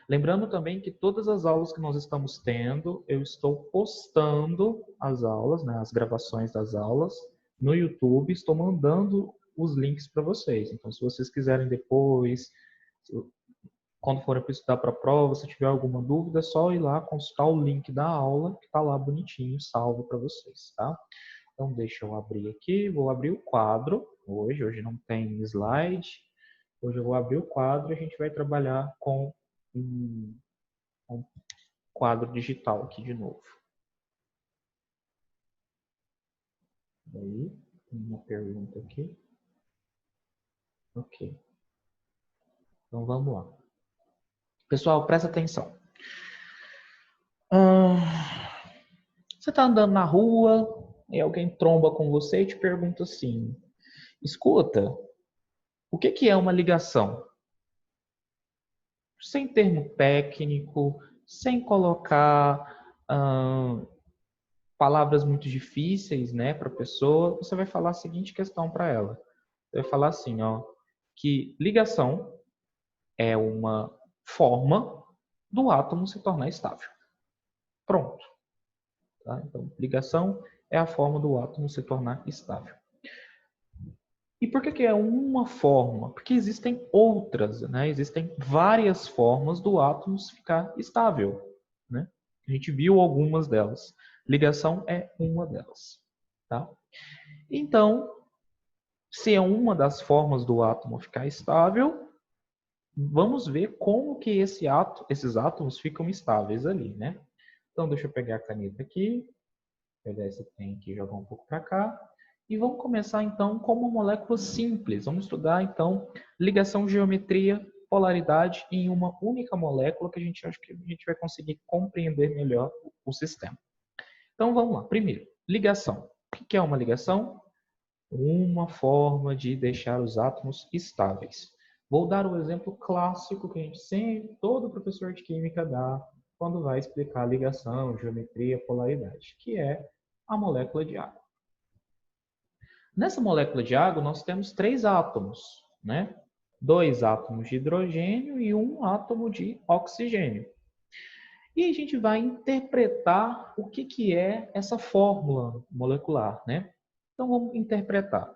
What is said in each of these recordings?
Lembrando também que todas as aulas que nós estamos tendo, eu estou postando as aulas, né, as gravações das aulas no YouTube, estou mandando os links para vocês. Então, se vocês quiserem depois, quando forem para estudar para a prova, se tiver alguma dúvida, é só ir lá consultar o link da aula, que está lá bonitinho, salvo para vocês, tá? Então, deixa eu abrir aqui, vou abrir o quadro hoje não tem slide. Hoje eu vou abrir o quadro e a gente vai trabalhar com um quadro digital aqui de novo. Aí, uma pergunta aqui. Ok. Então, vamos lá. Pessoal, presta atenção. Você está andando na rua e alguém tromba com você e te pergunta assim: escuta, o que é uma ligação? Sem termo técnico, sem colocar palavras muito difíceis, né, para a pessoa, você vai falar a seguinte questão para ela. Você vai falar assim, ó, que ligação é uma forma do átomo se tornar estável. Pronto. Tá? Então, ligação é a forma do átomo se tornar estável. E por que é uma forma? Porque existem outras, né? Existem várias formas do átomo ficar estável, né? A gente viu algumas delas. Ligação é uma delas, tá? Então, se é uma das formas do átomo ficar estável, vamos ver como que esses átomos ficam estáveis ali, né? Então, deixa eu pegar a caneta aqui, pegar esse pen aqui e jogar um pouco para cá. E vamos começar então com uma molécula simples. Vamos estudar então ligação, geometria, polaridade em uma única molécula que acho que a gente vai conseguir compreender melhor o sistema. Então vamos lá. Primeiro, ligação. O que é uma ligação? Uma forma de deixar os átomos estáveis. Vou dar o exemplo clássico que a gente sempre, todo professor de química dá quando vai explicar ligação, geometria, polaridade, que é a molécula de água. Nessa molécula de água, nós temos 3 átomos, né? 2 átomos de hidrogênio e 1 átomo de oxigênio. E a gente vai interpretar o que é essa fórmula molecular, né? Então, vamos interpretar.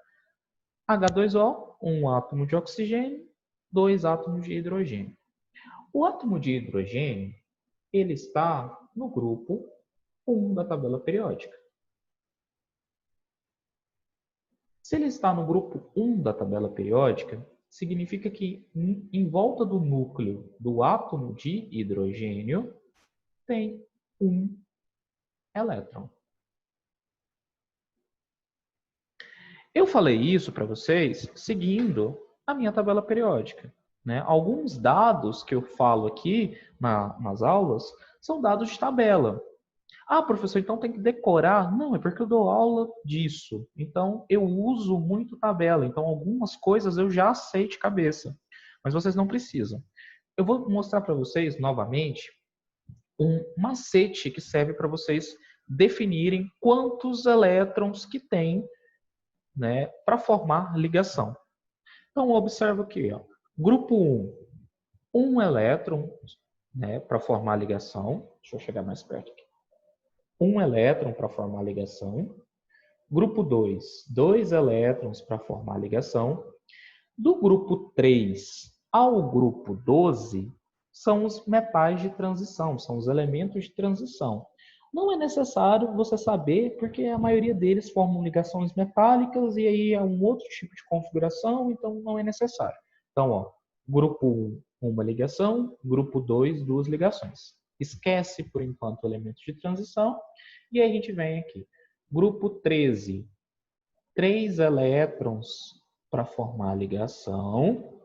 H2O, 1 átomo de oxigênio, 2 átomos de hidrogênio. O átomo de hidrogênio, ele está no grupo 1 da tabela periódica. Se ele está no grupo 1 da tabela periódica, significa que em volta do núcleo do átomo de hidrogênio tem um elétron. Eu falei isso para vocês seguindo a minha tabela periódica, né? Alguns dados que eu falo aqui nas aulas são dados de tabela. Ah, professor, então tem que decorar? Não, é porque eu dou aula disso. Então, eu uso muito tabela. Então, algumas coisas eu já sei de cabeça. Mas vocês não precisam. Eu vou mostrar para vocês, novamente, um macete que serve para vocês definirem quantos elétrons que tem, né, para formar ligação. Então, observa aqui. Ó. Grupo 1, um elétron, né, para formar ligação. Deixa eu chegar mais perto aqui. Um elétron para formar ligação. Grupo 2, 2 elétrons para formar ligação. Do grupo 3 ao grupo 12, são os metais de transição, são os elementos de transição. Não é necessário você saber, porque a maioria deles formam ligações metálicas e aí é um outro tipo de configuração, então não é necessário. Então, ó, grupo 1, uma ligação, grupo 2, 2 ligações. Esquece, por enquanto, elementos de transição. E aí a gente vem aqui. Grupo 13, 3 elétrons para formar a ligação.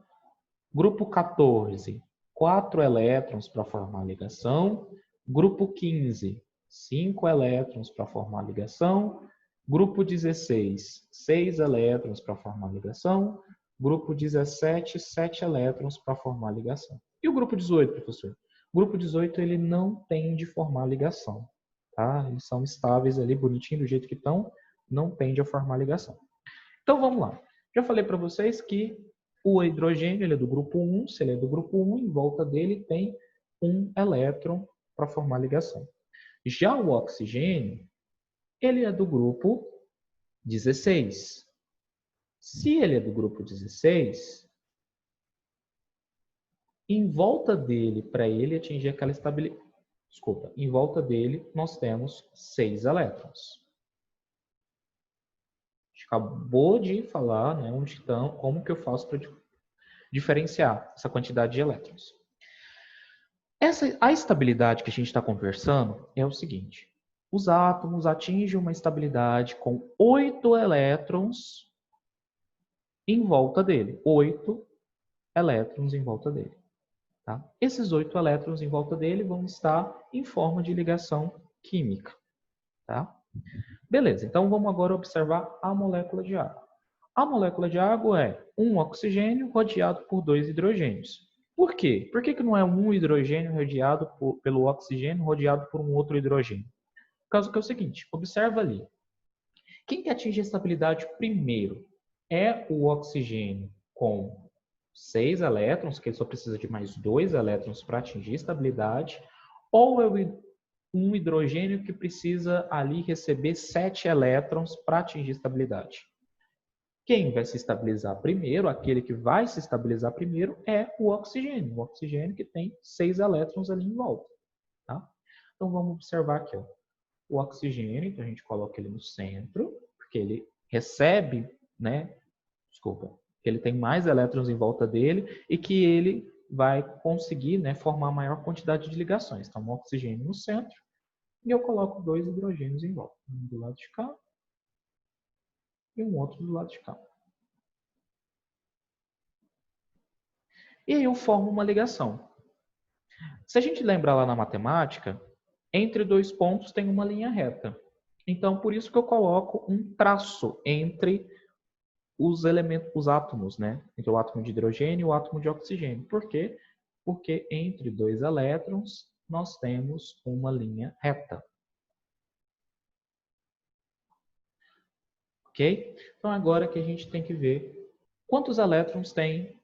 Grupo 14, 4 elétrons para formar a ligação. Grupo 15, 5 elétrons para formar a ligação. Grupo 16, 6 elétrons para formar a ligação. Grupo 17, 7 elétrons para formar a ligação. E o grupo 18, professor? O grupo 18 ele não tem de formar ligação. Tá? Eles são estáveis ali, bonitinho do jeito que estão, não tende a formar ligação. Então vamos lá. Já falei para vocês que o hidrogênio ele é do grupo 1, se ele é do grupo 1, em volta dele tem um elétron para formar ligação. Já o oxigênio, ele é do grupo 16. Se ele é do grupo 16, em volta dele, para ele atingir aquela estabilidade, em volta dele nós temos 6 elétrons. A gente acabou de falar, né, onde estão, como que eu faço para diferenciar essa quantidade de elétrons. A estabilidade que a gente está conversando é o seguinte: os átomos atingem uma estabilidade com 8 elétrons em volta dele. 8 elétrons em volta dele. Tá? Esses 8 elétrons em volta dele vão estar em forma de ligação química. Tá? Beleza, então vamos agora observar a molécula de água. A molécula de água é um oxigênio rodeado por 2 hidrogênios. Por quê? Por que não é um hidrogênio rodeado pelo oxigênio rodeado por um outro hidrogênio? Por causa que é o seguinte, observa ali. Quem que atinge a estabilidade primeiro? É o oxigênio com 6 elétrons, que ele só precisa de mais 2 elétrons para atingir estabilidade, ou é um hidrogênio que precisa ali receber 7 elétrons para atingir estabilidade? Quem vai se estabilizar primeiro, aquele que vai se estabilizar primeiro, é o oxigênio. O oxigênio que tem 6 elétrons ali em volta. Tá? Então vamos observar aqui. Ó. O oxigênio, então a gente coloca ele no centro, porque ele recebe, né? Desculpa, ele tem mais elétrons em volta dele e que ele vai conseguir, né, formar maior quantidade de ligações. Então, um oxigênio no centro e eu coloco 2 hidrogênios em volta. Um do lado de cá e um outro do lado de cá. E aí eu formo uma ligação. Se a gente lembrar lá na matemática, entre 2 pontos tem uma linha reta. Então, por isso que eu coloco um traço entre os elementos, os átomos, né? Entre o átomo de hidrogênio e o átomo de oxigênio. Por quê? Porque entre 2 elétrons nós temos uma linha reta. Ok? Então agora que a gente tem que ver quantos elétrons tem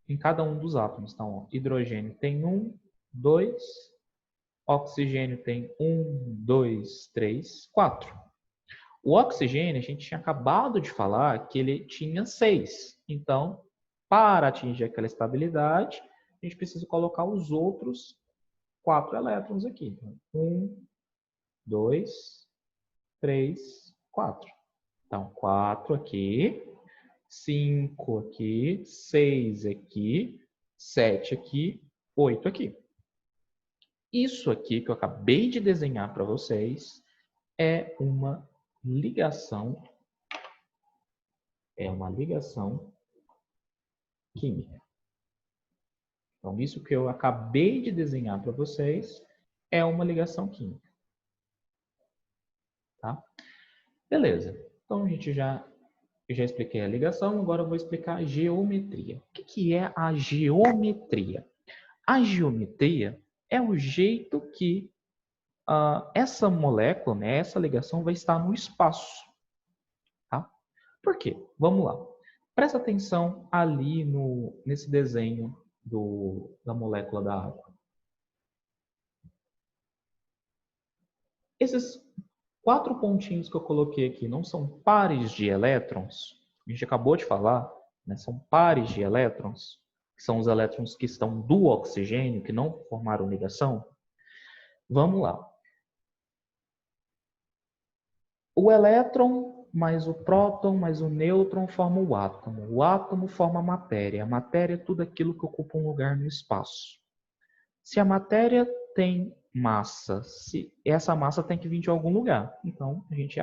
em cada um dos átomos. Então, ó, hidrogênio tem 1, 2, oxigênio tem 1, 2, 3, 4. O oxigênio, a gente tinha acabado de falar que ele tinha 6. Então, para atingir aquela estabilidade, a gente precisa colocar os outros 4 elétrons aqui. 1, 2, 3, 4. Então, 4 aqui, 5 aqui, 6 aqui, 7 aqui, 8 aqui. Isso aqui que eu acabei de desenhar para vocês é uma ligação química. Então, isso que eu acabei de desenhar para vocês é uma ligação química. Tá? Beleza. Então, eu já expliquei a ligação, agora eu vou explicar a geometria. O que é a geometria? A geometria é o jeito que essa molécula, né, essa ligação vai estar no espaço. Tá? Por quê? Vamos lá. Presta atenção ali nesse desenho da molécula da água. Esses 4 pontinhos que eu coloquei aqui não são pares de elétrons? A gente acabou de falar, né? São pares de elétrons, que são os elétrons que estão do oxigênio, que não formaram ligação. Vamos lá. O elétron mais o próton mais o nêutron formam o átomo. O átomo forma a matéria. A matéria é tudo aquilo que ocupa um lugar no espaço. Se a matéria tem massa, essa massa tem que vir de algum lugar. Então, a gente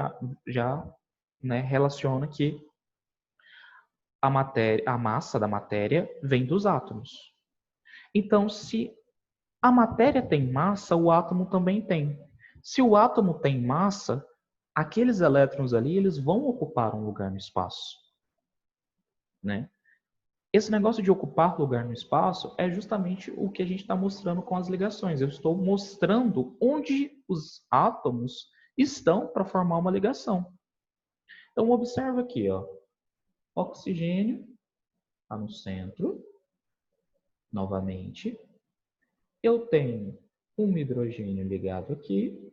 já né, relaciona que a massa da matéria vem dos átomos. Então, se a matéria tem massa, o átomo também tem. Se o átomo tem massa, aqueles elétrons ali, eles vão ocupar um lugar no espaço. Né? Esse negócio de ocupar lugar no espaço é justamente o que a gente está mostrando com as ligações. Eu estou mostrando onde os átomos estão para formar uma ligação. Então, observa aqui, ó. Oxigênio está no centro, novamente. eu tenho um hidrogênio ligado aqui,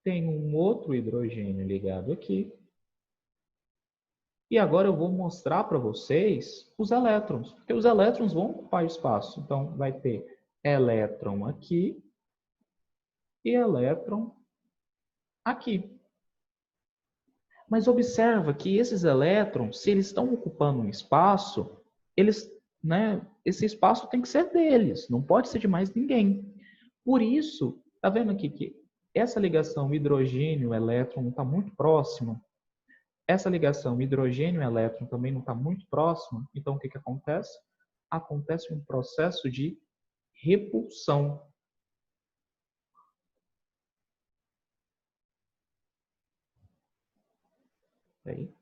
tenho um outro hidrogênio ligado aqui, e agora eu vou mostrar para vocês os elétrons, porque os elétrons vão ocupar espaço. Então, vai ter elétron aqui e elétron aqui. Mas observa que esses elétrons, se eles estão ocupando um espaço, eles, esse espaço tem que ser deles, não pode ser de mais ninguém. Por isso, tá vendo aqui que essa ligação hidrogênio-elétron não está muito próxima? Essa ligação hidrogênio-elétron também não está muito próxima? Então, o que acontece? Acontece um processo de repulsão. Aí.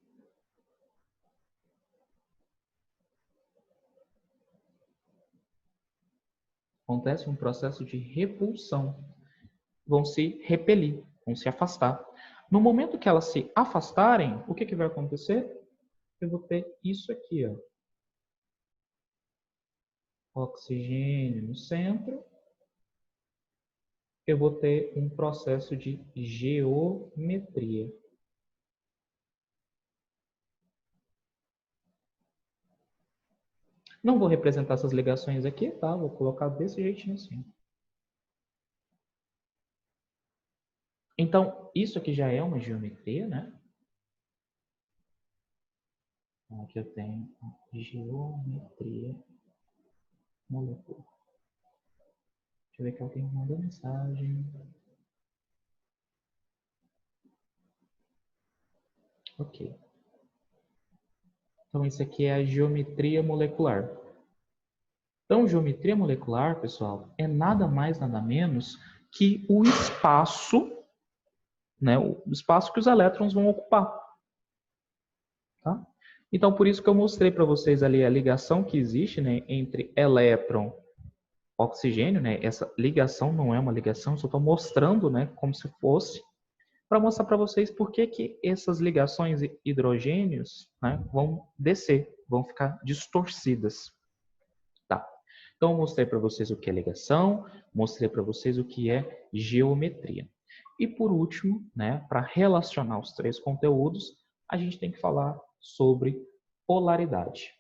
Acontece um processo de repulsão. Vão se repelir, vão se afastar. No momento que elas se afastarem, o que vai acontecer? Eu vou ter isso aqui, ó. Oxigênio no centro. Eu vou ter um processo de geometria. Não vou representar essas ligações aqui, tá? Vou colocar desse jeitinho assim. Então, isso aqui já é uma geometria, né? Aqui eu tenho a geometria molecular. Deixa eu ver que alguém mandou mensagem. Ok. Então, isso aqui é a geometria molecular. Então, geometria molecular, pessoal, é nada mais, nada menos que o espaço, né, o espaço que os elétrons vão ocupar. Tá? Então, por isso que eu mostrei para vocês ali a ligação que existe, né, entre elétron e oxigênio. Né? Essa ligação não é uma ligação, só estou mostrando, né, como se fosse, para mostrar para vocês por que essas ligações hidrogênios, né, vão descer, vão ficar distorcidas. Tá. Então, eu mostrei para vocês o que é ligação, mostrei para vocês o que é geometria. E por último, né, para relacionar os três conteúdos, a gente tem que falar sobre polaridade.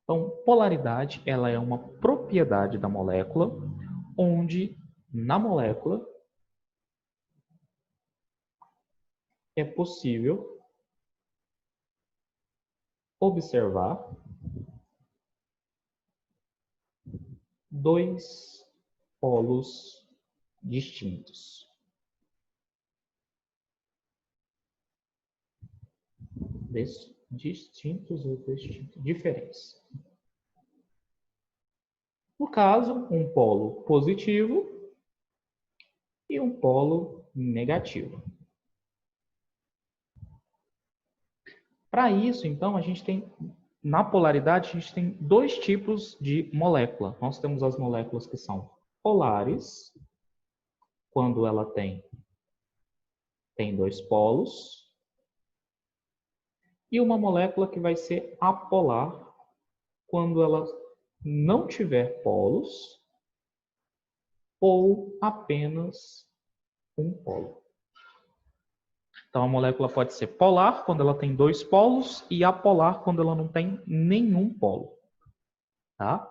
Então, polaridade, ela é uma propriedade da molécula, onde na molécula é possível observar dois polos distintos. Distintos ou distintos? Diferentes. No caso, um polo positivo e um polo negativo. Para isso, então, a gente tem, na polaridade, a gente tem dois tipos de molécula. Nós temos as moléculas que são polares, quando ela tem dois polos, e uma molécula que vai ser apolar, quando ela não tiver polos ou apenas um polo. Então, a molécula pode ser polar quando ela tem dois polos e apolar quando ela não tem nenhum polo. Tá?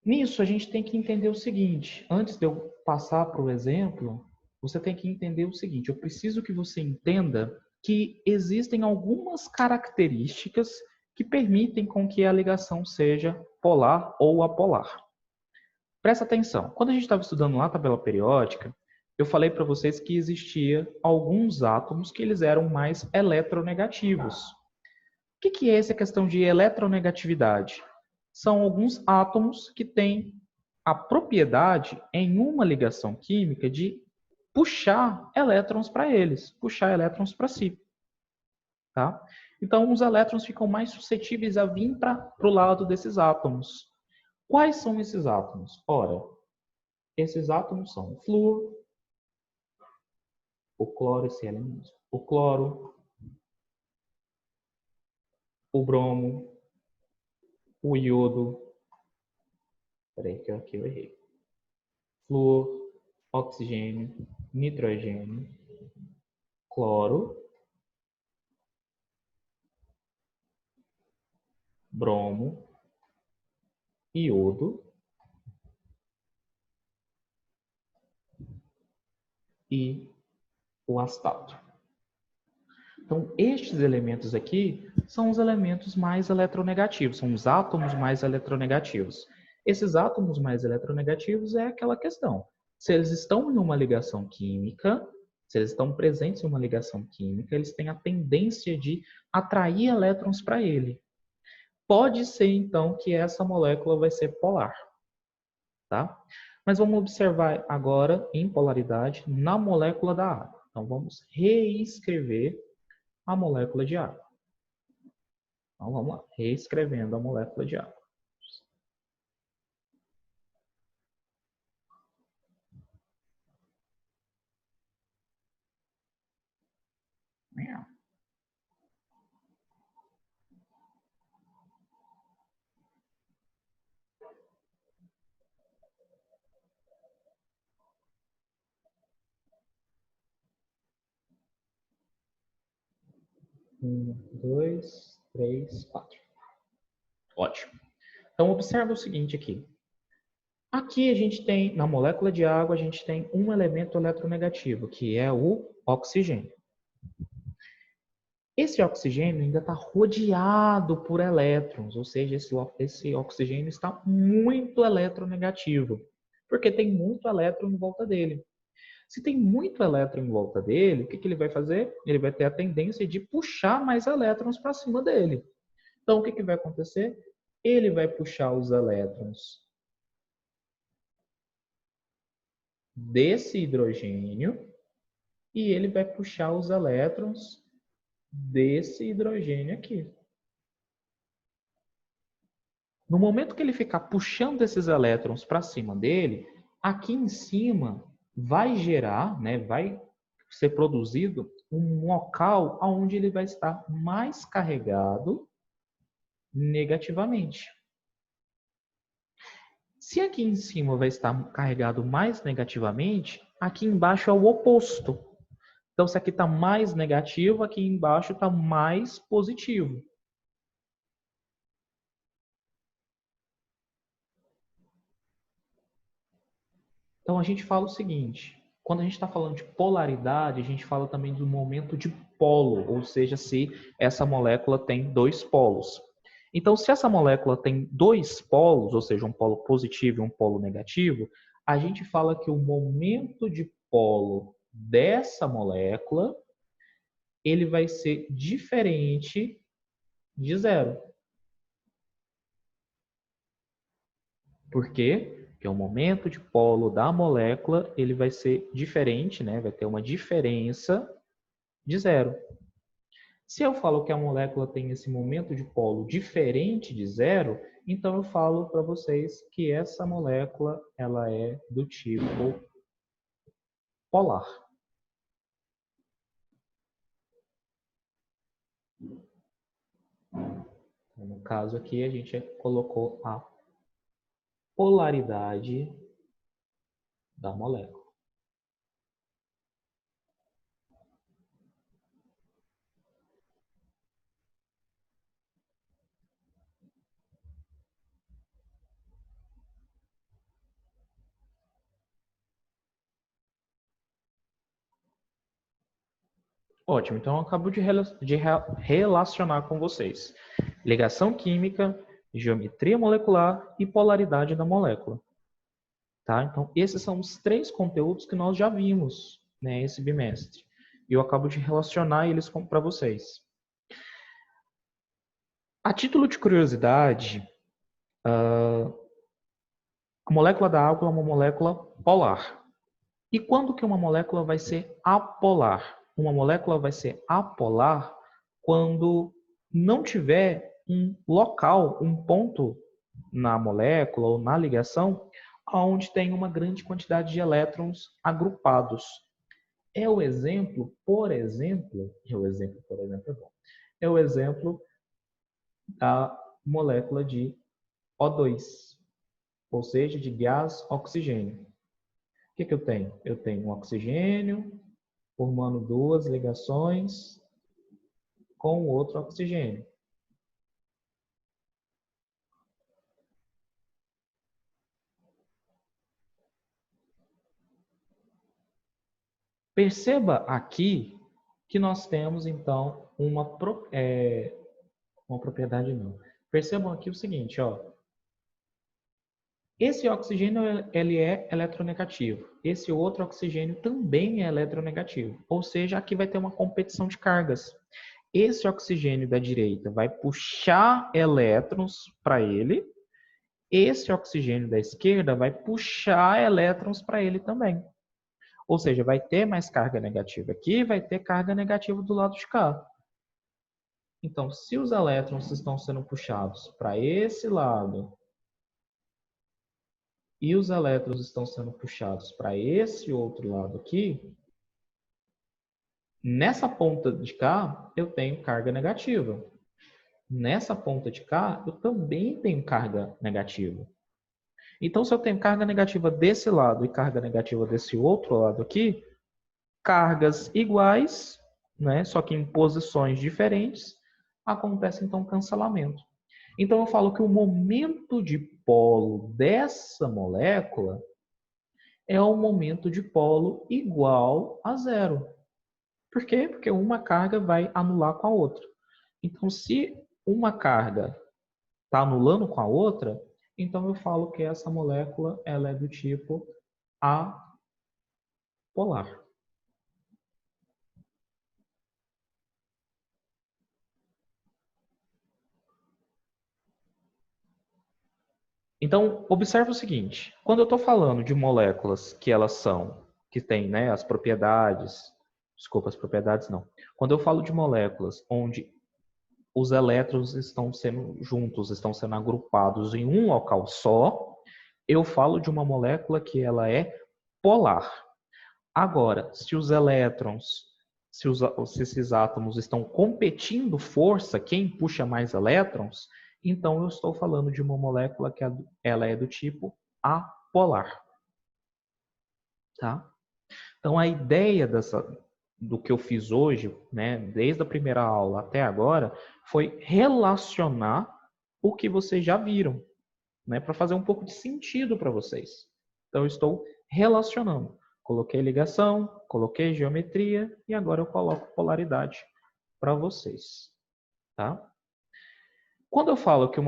Nisso, a gente tem que entender o seguinte. Antes de eu passar para o exemplo, você tem que entender o seguinte. Eu preciso que você entenda que existem algumas características que permitem com que a ligação seja polar ou apolar. Presta atenção. Quando a gente estava estudando lá a tabela periódica, eu falei para vocês que existia alguns átomos que eles eram mais eletronegativos. O que é essa questão de eletronegatividade? São alguns átomos que têm a propriedade, em uma ligação química, de puxar elétrons para eles, puxar elétrons para si. Tá? Então, os elétrons ficam mais suscetíveis a vir para o lado desses átomos. Quais são esses átomos? Ora, esses átomos são o flúor, o cloro, esse elemento, o cloro, o bromo, o iodo, peraí que aqui eu errei, flúor, oxigênio, nitrogênio, cloro, bromo, iodo e o astato. Então, estes elementos aqui são os elementos mais eletronegativos, são os átomos mais eletronegativos. Esses átomos mais eletronegativos é aquela questão. Se eles estão em uma ligação química, se eles estão presentes em uma ligação química, eles têm a tendência de atrair elétrons para ele. Pode ser, então, que essa molécula vai ser polar. Tá? Mas vamos observar agora em polaridade na molécula da água. Então, vamos reescrever a molécula de água. Então, vamos lá, reescrevendo a molécula de água. Um, dois, três, quatro. Ótimo. Então, observa o seguinte aqui. Aqui a gente tem, na molécula de água, a gente tem um elemento eletronegativo, que é o oxigênio. Esse oxigênio ainda está rodeado por elétrons, ou seja, esse oxigênio está muito eletronegativo, porque tem muito elétron em volta dele. Se tem muito elétron em volta dele, o que ele vai fazer? Ele vai ter a tendência de puxar mais elétrons para cima dele. Então, o que vai acontecer? Ele vai puxar os elétrons desse hidrogênio e ele vai puxar os elétrons desse hidrogênio aqui. No momento que ele ficar puxando esses elétrons para cima dele, aqui em cima vai gerar, né, vai ser produzido um local onde ele vai estar mais carregado negativamente. Se aqui em cima vai estar carregado mais negativamente, aqui embaixo é o oposto. Então, se aqui está mais negativo, aqui embaixo está mais positivo. Então, a gente fala o seguinte, quando a gente está falando de polaridade, a gente fala também do momento de polo, ou seja, se essa molécula tem dois polos. Então, se essa molécula tem dois polos, ou seja, um polo positivo e um polo negativo, a gente fala que o momento de polo dessa molécula, ele vai ser diferente de zero. Por quê? Porque o momento de polo da molécula, ele vai ser diferente, né? Vai ter uma diferença de zero. Se eu falo que a molécula tem esse momento de polo diferente de zero, então eu falo para vocês que essa molécula ela é do tipo polar. No caso aqui, a gente colocou a polaridade da molécula. Ótimo, então eu acabo de relacionar com vocês ligação química, geometria molecular e polaridade da molécula. Tá? Então, esses são os três conteúdos que nós já vimos, né, esse bimestre. E eu acabo de relacionar eles para vocês. A título de curiosidade, a molécula da água é uma molécula polar. E quando que uma molécula vai ser apolar? Uma molécula vai ser apolar quando não tiver um local, um ponto na molécula ou na ligação onde tem uma grande quantidade de elétrons agrupados. É o exemplo, por exemplo, é o exemplo da molécula de O2, ou seja, de gás oxigênio. O que eu tenho? Eu tenho um oxigênio formando duas ligações com o outro oxigênio. Perceba aqui que nós temos, então, uma propriedade não. Percebam aqui o seguinte, ó. Esse oxigênio ele é eletronegativo. Esse outro oxigênio também é eletronegativo. Ou seja, aqui vai ter uma competição de cargas. Esse oxigênio da direita vai puxar elétrons para ele. Esse oxigênio da esquerda vai puxar elétrons para ele também. Ou seja, vai ter mais carga negativa aqui, vai ter carga negativa do lado de cá. Então, se os elétrons estão sendo puxados para esse lado e os elétrons estão sendo puxados para esse outro lado aqui, nessa ponta de cá eu tenho carga negativa. Nessa ponta de cá eu também tenho carga negativa. Então, se eu tenho carga negativa desse lado e carga negativa desse outro lado aqui, cargas iguais, né, só que em posições diferentes, acontece então cancelamento. Então eu falo que o momento de polo dessa molécula é um momento de polo igual a zero. Por quê? Porque uma carga vai anular com a outra. Então, se uma carga está anulando com a outra, então eu falo que essa molécula ela é do tipo apolar. Então, observe o seguinte, quando eu estou falando de moléculas que elas são, que têm, né, as propriedades, desculpa, as propriedades não. Quando eu falo de moléculas onde os elétrons estão sendo juntos, estão sendo agrupados em um local só, eu falo de uma molécula que ela é polar. Agora, se os elétrons, se esses átomos estão competindo força, quem puxa mais elétrons, então eu estou falando de uma molécula que ela é do tipo apolar. Tá? Então a ideia do que eu fiz hoje, né, desde a primeira aula até agora, foi relacionar o que vocês já viram, né, para fazer um pouco de sentido para vocês. Então eu estou relacionando. Coloquei ligação, coloquei geometria e agora eu coloco polaridade para vocês. Tá? Quando eu falo que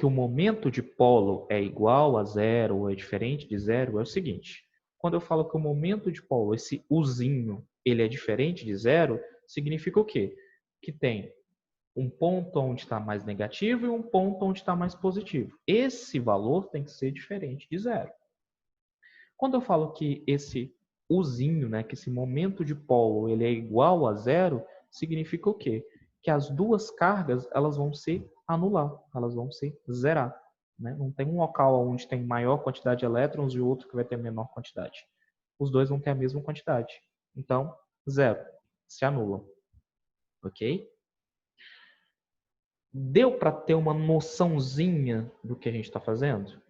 o momento de polo é igual a zero ou é diferente de zero, é o seguinte. Quando eu falo que o momento de polo, esse Uzinho, ele é diferente de zero, significa o quê? Que tem um ponto onde está mais negativo e um ponto onde está mais positivo. Esse valor tem que ser diferente de zero. Quando eu falo que esse Uzinho, né, que esse momento de polo ele é igual a zero, significa o quê? Que as duas cargas elas vão se anular, elas vão se zerar. Né? Não tem um local onde tem maior quantidade de elétrons e outro que vai ter menor quantidade. Os dois vão ter a mesma quantidade. Então, zero. Se anulam. Ok? Deu para ter uma noçãozinha do que a gente está fazendo?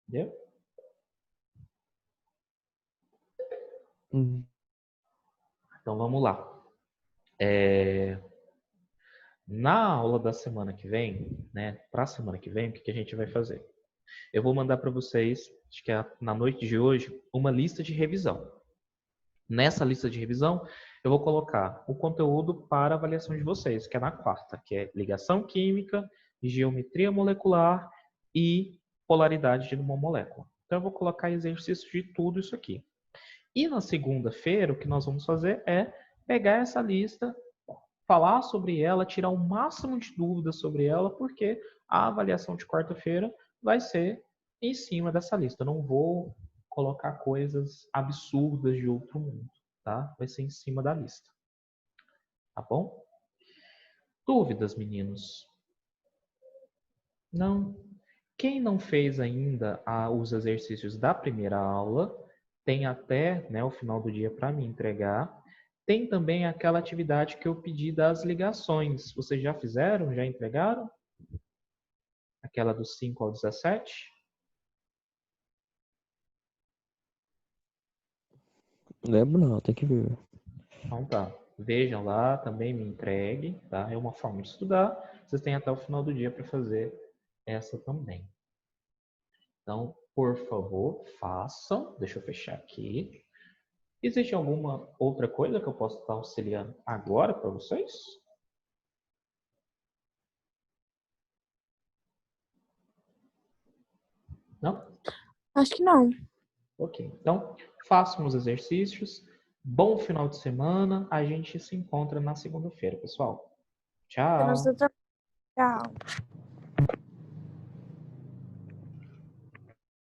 Deu? Então vamos lá. Na aula da semana que vem, né, para a semana que vem, o que a gente vai fazer? Eu vou mandar para vocês, acho que é na noite de hoje, uma lista de revisão. Nessa lista de revisão, eu vou colocar o conteúdo para avaliação de vocês, que é na quarta, que é ligação química, geometria molecular e polaridade de uma molécula. Então, eu vou colocar exercícios de tudo isso aqui. E na segunda-feira, o que nós vamos fazer é pegar essa lista, falar sobre ela, tirar o máximo de dúvidas sobre ela, porque a avaliação de quarta-feira vai ser em cima dessa lista. Eu não vou colocar coisas absurdas de outro mundo, tá? Vai ser em cima da lista. Tá bom? Dúvidas, meninos? Não? Quem não fez ainda os exercícios da primeira aula, tem até, né, o final do dia para me entregar. Tem também aquela atividade que eu pedi das ligações. Vocês já fizeram? Já entregaram? Aquela do 5 ao 17? Lembro não, tem que ver. Então tá. Vejam lá, também me entregue, tá? É uma forma de estudar. Vocês têm até o final do dia para fazer essa também. Então, por favor, façam. Deixa eu fechar aqui. Existe alguma outra coisa que eu possa estar auxiliando agora para vocês? Não? Acho que não. Ok. Então, façam os exercícios. Bom final de semana. A gente se encontra na segunda-feira, pessoal. Você não Tchau. está... Tchau.